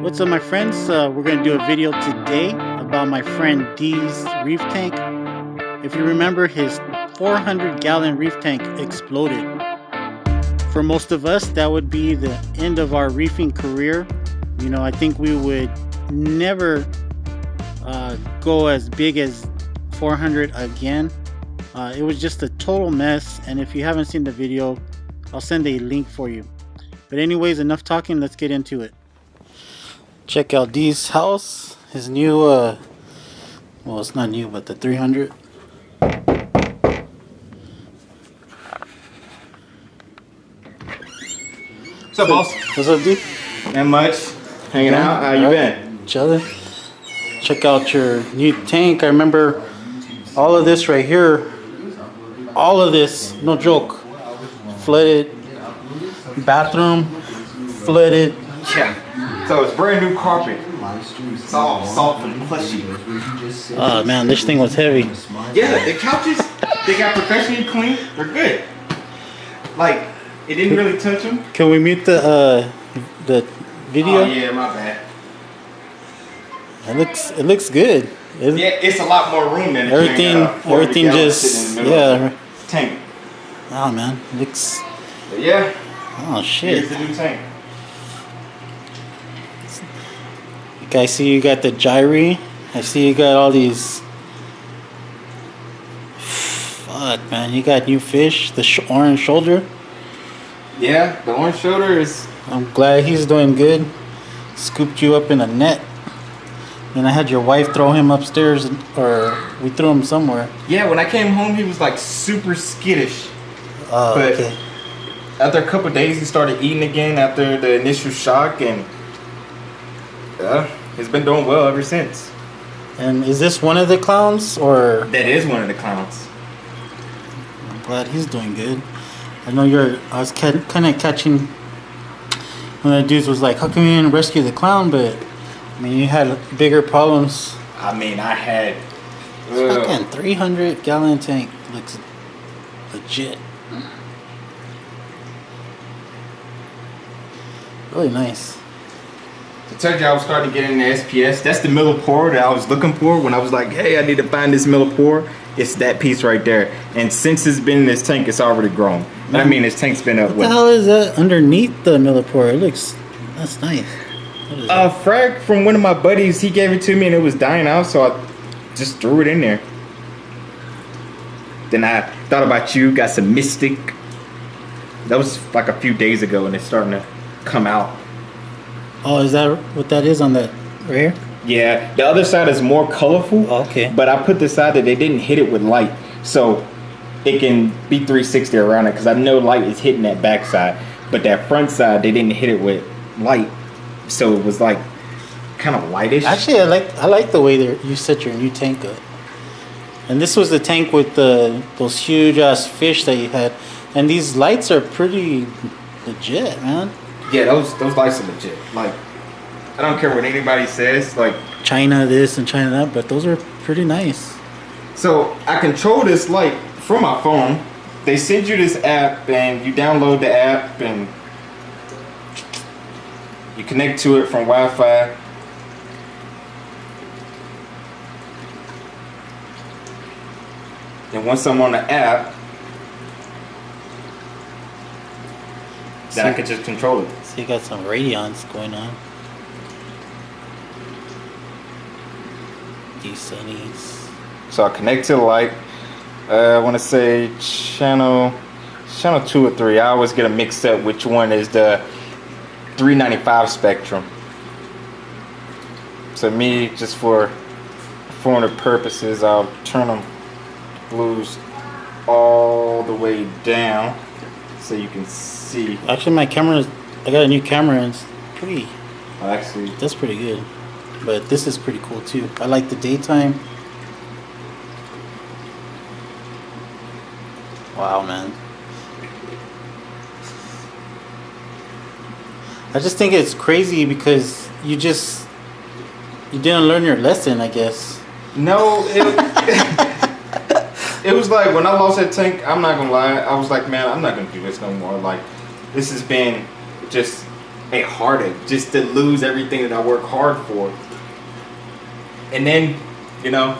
What's up, my friends? We're going to do a video today about my friend D's reef tank. If you remember, his 400-gallon reef tank exploded. For most of us, that would be the end of our reefing career. You know, I think we would never go as big as 400 again. It was just a total mess, and if you haven't seen the video, I'll send a link for you. But anyways, enough talking, let's get into it. Check out D's house, his new, well, it's not new, but the 300. What's up, boss? What's up, D? Not much. Hanging out. How you been? Chilling. Check out your new tank. I remember all of this right here. All of this, no joke. Flooded. Bathroom. Flooded. Yeah. So it's brand new carpet. It's all soft and plushy. Oh man, this thing was heavy. Yeah, the couches, they got professionally clean. They're good. Like, it didn't really touch them. Can we mute the video? Oh yeah, my bad. It looks good. Yeah, it's a lot more room than everything just tank. Oh man, it looks. But yeah. Oh shit. Here's the new tank. I see you got the gyri. I see you got all these. Fuck, man. You got new fish. The orange shoulder. Yeah, the orange shoulder is. I'm glad he's doing good. Scooped you up in a net. And I had your wife throw him upstairs, or we threw him somewhere. Yeah, when I came home, he was like super skittish. Oh, but okay. After a couple of days, he started eating again after the initial shock, and he's been doing well ever since. And is this one of the clowns, or? That is one of the clowns. I'm glad he's doing good. I know I was kind of catching one of the dudes was like, how come you didn't rescue the clown? But I mean, you had bigger problems. I mean, I had fucking 300-gallon tank. Looks legit. Really nice. I told you I was starting to get into SPS. That's the millipore that I was looking for when I was like, hey, I need to find this millipore. It's that piece right there. And since it's been in this tank, it's already grown. I mean, this tank's been up. What the hell is that underneath the millipore? It looks, that's nice. A frag from one of my buddies. He gave it to me and it was dying out, so I just threw it in there. Then I thought about you, got some Mystic. That was like a few days ago and it's starting to come out. Oh, is that what that is on that right here? Yeah, the other side is more colorful. Oh, okay. But I put the side that they didn't hit it with light, so it can be 360 around it. Because I know light is hitting that back side, but that front side they didn't hit it with light, so it was like kind of lightish. Actually, I like the way you set your new tank up. And this was the tank with those huge ass fish that you had, and these lights are pretty legit, man. Yeah, those lights are legit. Like, I don't care what anybody says. Like China this and China that, but those are pretty nice. So I control this light from my phone. They send you this app, and you download the app, and you connect to it from Wi-Fi. And once I'm on the app, then I can just control it. So you got some radiance going on. These sunnies. So I connect to the light. I want to say channel 2 or 3. I always get a mix up which one is the 395 spectrum. So me, just for informative purposes, I'll turn them blues all the way down so you can see. Actually, I got a new camera and it's pretty. Actually, that's pretty good. But this is pretty cool too. I like the daytime. Wow, man. I just think it's crazy because you didn't learn your lesson, I guess. No, it was like when I lost that tank, I'm not gonna lie, I was like, man, I'm not gonna do this no more. Like, this has been just a heartache just to lose everything that I work hard for. And then, you know,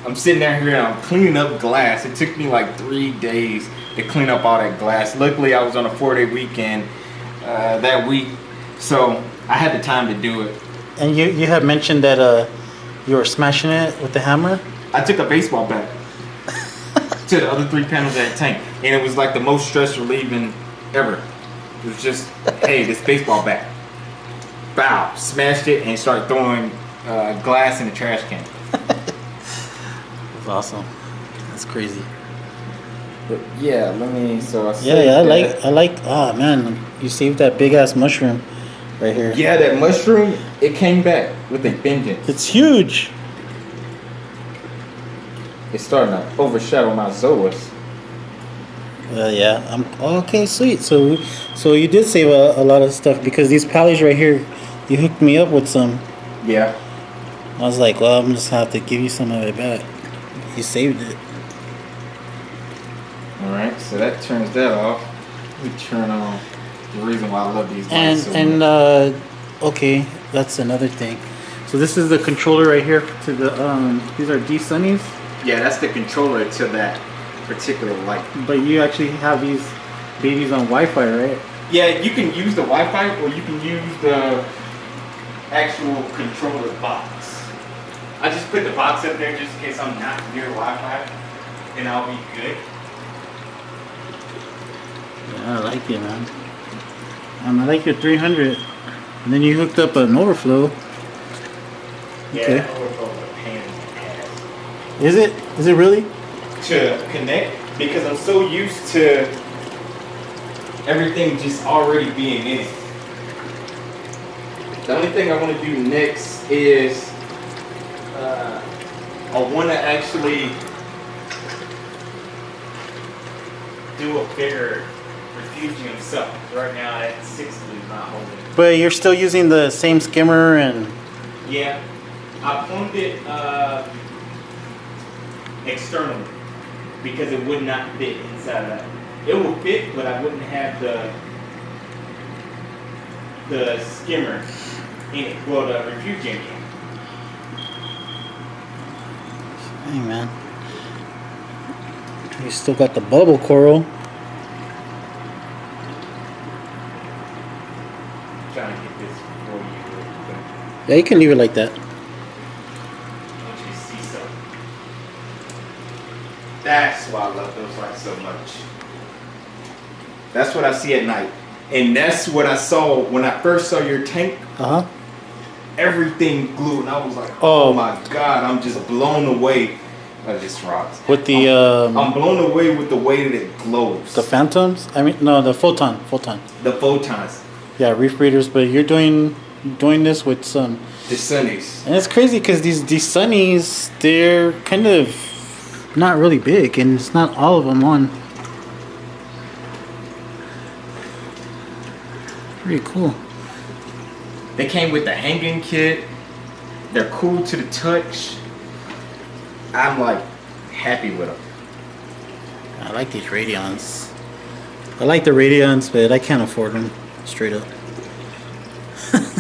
I'm sitting there here and I'm cleaning up glass. It took me like 3 days to clean up all that glass. Luckily, I was on a 4-day weekend that week, so I had the time to do it. And you had mentioned that you were smashing it with the hammer? I took a baseball bat to the other 3 panels of that tank, and it was like the most stress relieving ever. It was just, hey, this baseball bat. Bow, smashed it and started throwing glass in the trash can. That's awesome. That's crazy. But yeah, let me. So I I like. Oh man, you saved that big ass mushroom right here. Yeah, that mushroom, it came back with a vengeance. It's huge. It's starting to overshadow my zoas. Yeah. Okay. Sweet. So you did save a lot of stuff because these pallies right here, you hooked me up with some. Yeah. I was like, well, I'm just gonna have to give you some of it back. You saved it. Alright, so that turns that off. We turn on the reason why I love these lights so much. Okay, that's another thing. So this is the controller right here to the these are D-Sunnies. Yeah, that's the controller to that particular light. But you actually have these babies on Wi-Fi, right? Yeah, you can use the Wi-Fi or you can use the actual controller box. I just put the box up there just in case I'm not near Wi-Fi, and I'll be good. Yeah, I like it, man. I like your 300. And then you hooked up an overflow. Yeah, Okay. overflow is a pain in the ass. Is it? Is it really? To connect, because I'm so used to everything just already being in it. The only thing I want to do next is I want to actually do a bigger refugium cell. Right now at 60 is not holding. But you're still using the same skimmer and... Yeah, I plumbed it externally because it would not fit inside of that. It will fit, but I wouldn't have the skimmer in it. Well, the refugium in it. Hey, man. You still got the bubble coral. Trying to get this for you. Yeah, you can leave it like that. I want you to see something. That's why I love those lights so much. That's what I see at night. And that's what I saw when I first saw your tank. Uh-huh. Everything glowed, and I was like, oh my God, I'm just blown away by this rocks. With the... I'm blown away with the way that it glows. The phantoms? I mean, no, the photon. The photons. Yeah, reef breeders, but you're doing this with some... The sunnies. And it's crazy because these sunnies, they're kind of not really big, and it's not all of them on. Pretty cool. They came with the hanging kit. They're cool to the touch. I'm like happy with them. I like these Radions. I like the Radions, but I can't afford them. Straight up.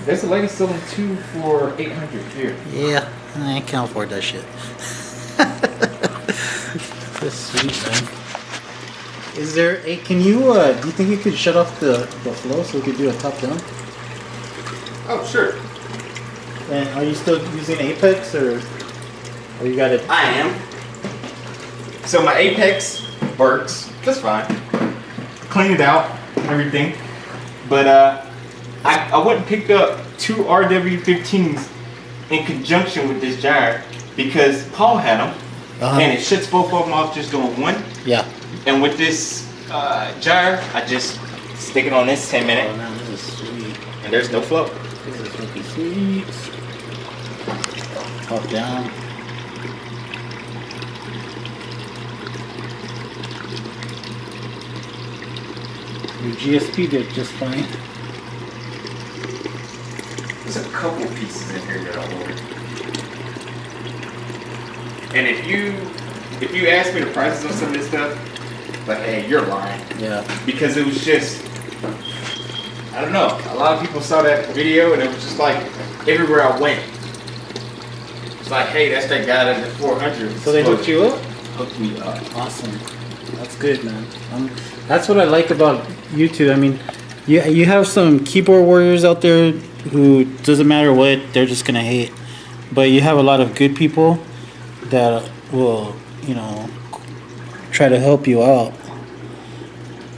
There's a lady selling 2 for $800 here. Yeah, I can't afford that shit. That's sweet, man. Is there a... Can you... do you think you could shut off the flow so we could do a top down? Oh, sure. And are you still using Apex or you got it? I am. So my Apex works just fine. Clean it out, everything. But I went and picked up 2 RW15s in conjunction with this gyre because Paul had them, and it shuts both of them off just doing one. Yeah. And with this gyre, I just stick it on this 10 minute. Oh man, this is sweet. And there's no flow. This is fucking sweet. Up, down. Your GSP did just fine. There's a couple pieces in here that I ordered. And if you ask me the prices of some of this stuff, like, hey, you're lying. Yeah. Because it was just I don't know. A lot of people saw that video and it was just like everywhere I went. It's like, hey, that's that guy that did 400. So they hooked you up? Hooked me up. Awesome. That's good, man. That's what I like about YouTube. I mean, you have some keyboard warriors out there who doesn't matter what, they're just gonna hate. But you have a lot of good people that will, you know, try to help you out.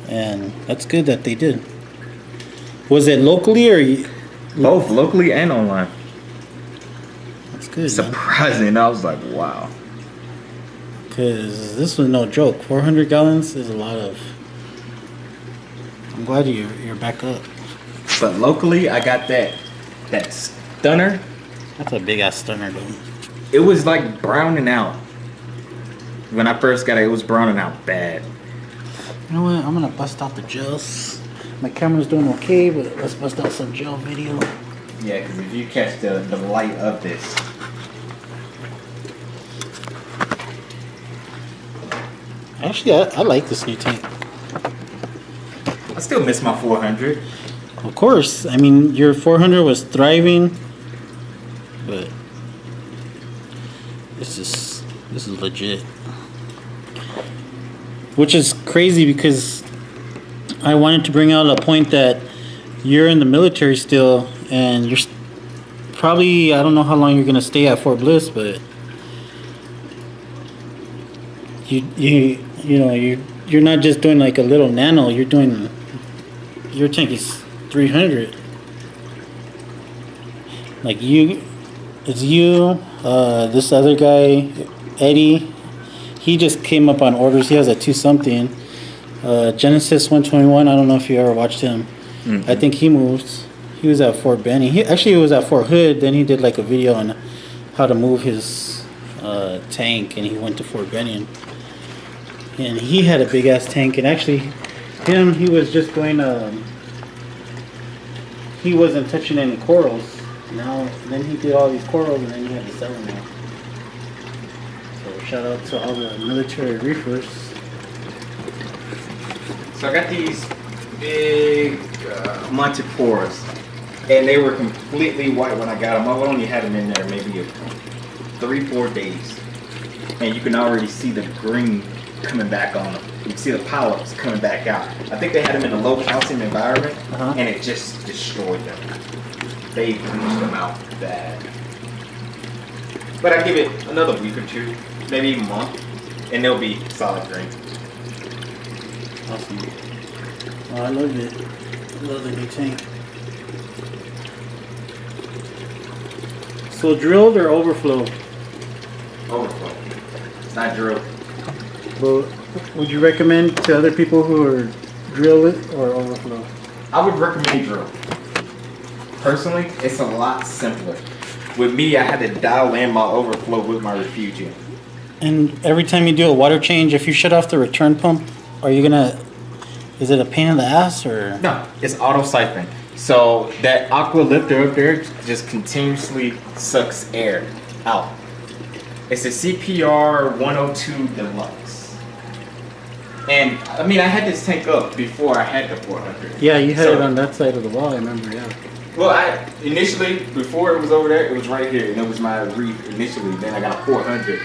And that's good that they did. Was it locally or Both locally and online. That's good. Surprising. I was like, wow. Because this was no joke. 400 gallons is a lot of. I'm glad you're back up. But locally, I got that stunner. That's a big ass stunner, though. It was like browning out. When I first got it, it was browning out bad. You know what? I'm gonna bust out the gels. My camera's doing okay, but let's bust out some gel video. Yeah, because if you catch the light of this. Actually, I like this new tank. I still miss my 400. Of course. I mean, your 400 was thriving, but this is legit. Which is crazy because I wanted to bring out a point that you're in the military still, and you're probably, I don't know how long you're gonna stay at Fort Bliss, but you're not just doing like a little nano. You're doing, your tank is 300. Like it's you, this other guy, Eddie. He just came up on orders. He has a 2-something. Genesis 121. I don't know if you ever watched him. Mm-hmm. I think he moved. He was at Fort Benning. He was at Fort Hood. Then he did like a video on how to move his tank, and he went to Fort Benning. And he had a big ass tank. And actually, he was just going. He wasn't touching any corals. Now, then he did all these corals, and then he had to sell them now. Shout out to all the military reefers. So I got these big Montipores, and they were completely white when I got them. I only had them in there maybe 3-4 days, and you can already see the green coming back on them. You can see the polyps coming back out. I think they had them in a low calcium environment, and it just destroyed them. They bleached them out bad. But I give it another week or two, maybe a month, and they'll be solid green. Awesome. Oh, I love it. I love the new tank. So drilled or overflow? Overflow. It's not drilled. But would you recommend to other people who are drill it or overflow? I would recommend drill. Personally, it's a lot simpler. With me, I had to dial in my overflow with my refugium. And every time you do a water change, if you shut off the return pump, are you gonna? Is it a pain in the ass or? No, it's auto siphon. So that aqua lifter up there just continuously sucks air out. It's a CPR 102 Deluxe. And I mean, I had this tank up before I had the 400. Yeah, you had it on that side of the wall. I remember. Yeah. Well, I initially, before it was over there, it was right here, and it was my Reef initially. Then I got a 400,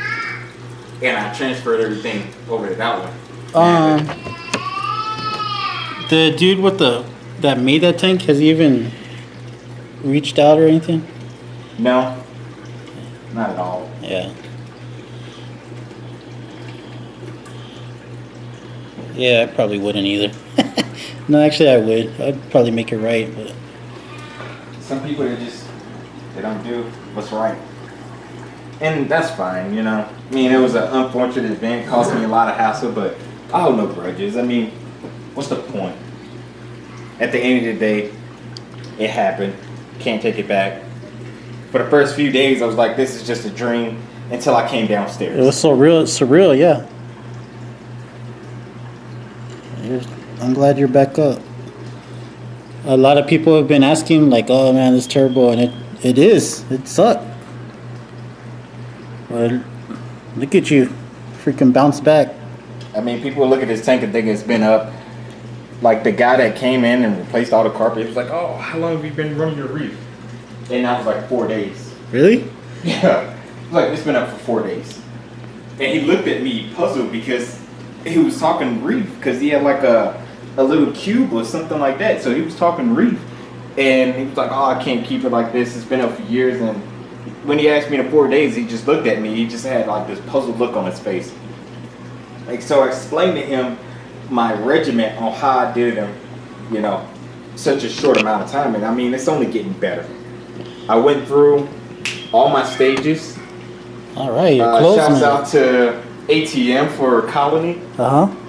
and I transferred everything over to that one. The dude with that made that tank, has he even reached out or anything? No, not at all. Yeah. Yeah, I probably wouldn't either. No, actually, I would. I'd probably make it right, but. Some people, they don't do what's right. And that's fine, you know. I mean, it was an unfortunate event, cost me a lot of hassle, but I hold no grudges. I mean, what's the point? At the end of the day, it happened. Can't take it back. For the first few days, I was like, this is just a dream, until I came downstairs. It was so real, surreal, yeah. I'm glad you're back up. A lot of people have been asking, like, oh man, it's terrible, and it is. It sucked. But look at you, freaking bounce back. I mean, people look at this tank and think it's been up like the guy that came in and replaced all the carpet, he was like, "Oh, how long have you been running your reef?" And I was like, 4 days. Really? Yeah. Like, it's been up for 4 days. And he looked at me puzzled because he was talking reef because he had like a little cube or something like that. So he was talking reef. And he was like, "Oh, I can't keep it like this. It's been up for years." And when he asked me in 4 days, he just looked at me. He just had like this puzzled look on his face. Like, so I explained to him my regiment on how I did them, you know, such a short amount of time. And I mean, it's only getting better. I went through all my stages. All right, you're closing Shouts it. out to ATM for Colony.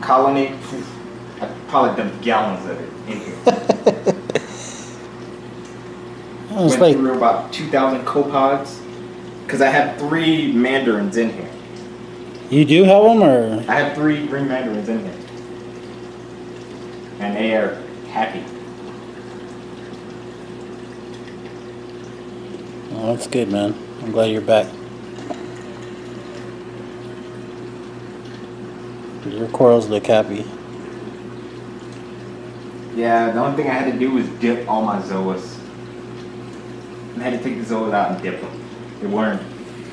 Colony, I probably dumped gallons of it in here. Went like through about 2,000 copods because I have 3 mandarins in here. you do have them, or I have 3 green mandarins in here, and they are happy. oh, that's good, man. I'm glad you're back. Your corals look happy. Yeah, the only thing I had to do was dip all my zoas. I had to take the zoas out and dip them. They weren't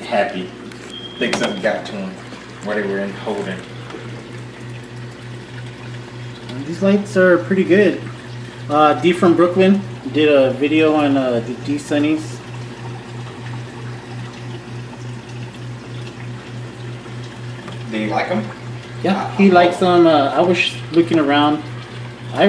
happy. I think something got to them where they were in holding. These lights are pretty good. D from Brooklyn did a video on the D Sunnies. Do you like them? Yeah, he likes them. I was looking around. I